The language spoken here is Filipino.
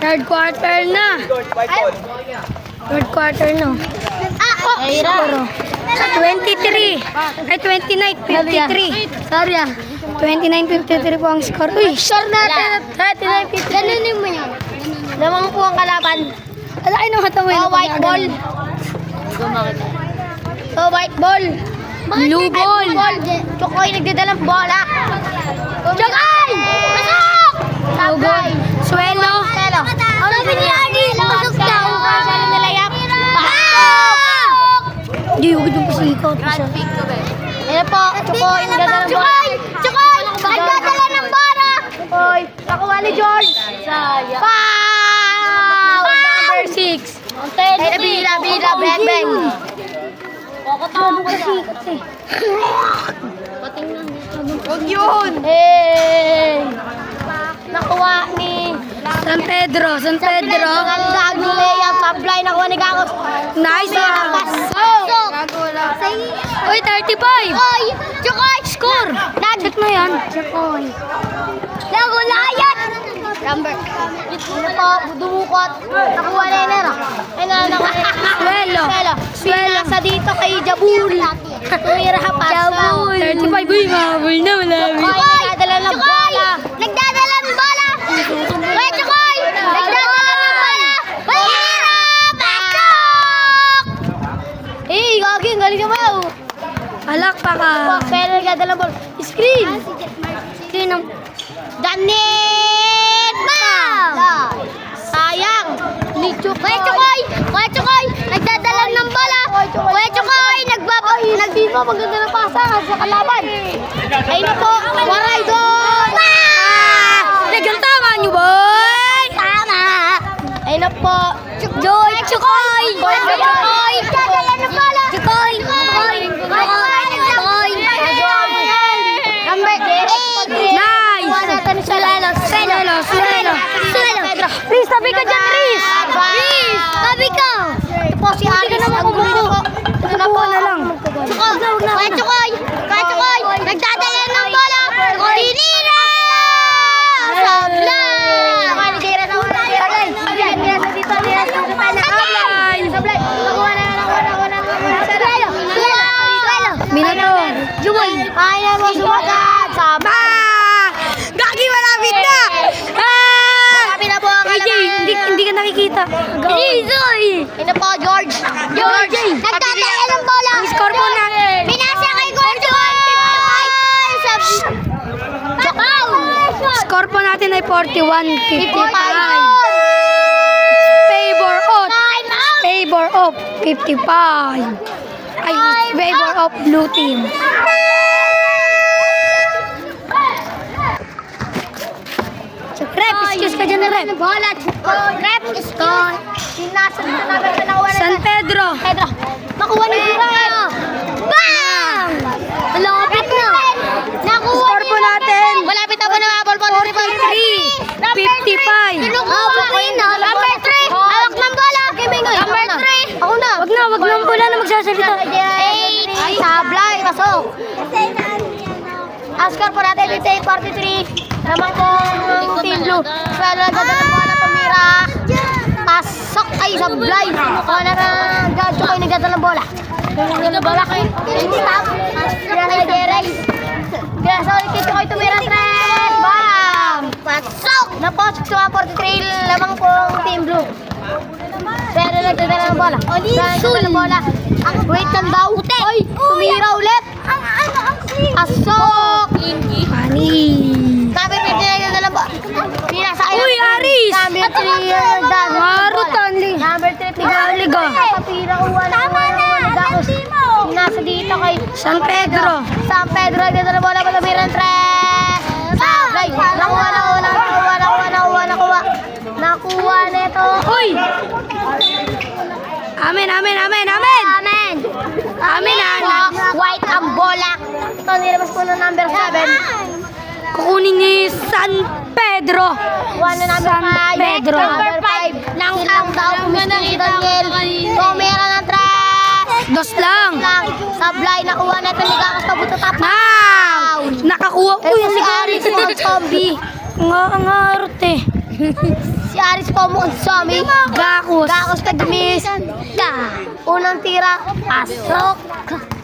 Third quarter na. Third quarter na. Siguro. 23. Ay, 29-53. Sorry ah. 29-53 po ang score. Uy, score natin. 39-53. Ganunin mo yan. Lamang po ang kalaban. Alay nung hatawi. Oh, white ball. Oh, white ball. Blue ball. Chokoy, nagdadalang bola. Chokoy! Pasok! Blue ball. Suelo. Ano biniyari? Pasok daw. Salo nalayap. Pasok! Hindi, huwag yung pasikot. Ayan po, Chokoy, nagdadalang bola. Chokoy! Nagdadala ng bola. Chokoy, nakuha ni George. Foul! Number 6. Bila, bang, bang. Kokotawang ko siya. Huwag yun. Hey! Nakuha ni San Pedro. Ang gagawin niya. Sablay, nakuha ni Gagos. Nice. Pasok. Uy, 35. Chokoy. Score. Check mo yan. Chokoy. Lagulayat. Number. Ano po, dumukot. Nakuha na yun, Nera. Ay, nakuha na. Suelo. Sa dito kay Jabul. Tumira ha, pasok. 35. Uy, mabul na, malami. Chokoy. Nagdadala ng bola. Uy, Chokoy. Nagdadala ng bola. Tumira. Pasok. Eh, gagi. Galing naman yun. Alak pa ka. Pero nagdadala ng bola. Screen ng Danit! Sayang! Ni Chokoy! Kuya Chokoy! Nagdadala ng bola! Kuya Chokoy! Nagbiba maganda ng pasa sa kalaban! Ayun na po! Waray doon! Nagang tama nyo, boy! Tama! Ayun na po! Chokoy! Kuya Chokoy! Nagdadala ng bola! Chokoy! Number 8! Suelo. Please, tabi ka dyan, Riz. Riz, tabi ka. Ito po si Aris. Ito na po na lang. Kuya Chokoy. Nagdadala ng bola. Tinira! Sablay! Minato. Jumoy. Ayaw mo sumagat. Sablay! Gagi, malapit na! Malapit na po ang kalaban. Hindi ka nakikita. Izoy! Ito po, George. Nagdadala ng bola. Ang score po na. Pinasa kay George. Score po natin ay 41-55. Favor of 55. Ay, favor of blue team. Rep, excuse ka dyan na rep. Rep, score. San Pedro. Nakuha ni Bira. Bang! Malapit na. Score po natin. Malapit na po na ball. 43-55. Number 3. Hawak ng bola. Number 3. Ako na. Wag na. Wala na magsasalita. 8. Sablay. Pasok. Ang score po natin 58-43. Naman po Team Blue. Suelo nagdadala ng bola, tumira. Pasok ay sablay. Bola na Chokoy nagdadala ng bola. Nagdadala bola kay Stop. Kaya Jerez. Kaya sa ulit kay Chokoy tumira. Bam! Pasok! Napos sa 43 lamang po Team Blue. Suelo nagdadala ng bola. Nagdadala ng bola. Wait lang daw. Oy! Tumira ulit. Pasok! Pani! Number 50 na ba? Uy, Aris! Number 3 Number 3 Liga. Tama na! Nasa dito kay San Pedro. Dito na bola pa tumiran 3. Sablay! Nakuha na ito. Uy! Amen. White ang bola. Ito nilabas po ng number 7. Kukunin ni San Pedro. San Pedro. Number 5. Nang daw si Daniel. Tumira ng 3. Dos lang. Sablay, nakuha na ito ni Gagos na buto tap. Nakakuha ko yung si Aris mga zombie. Nga, arte. Si Aris po mo sa amin. Gakos. Gakos tag-miss. Unang tira, pasok.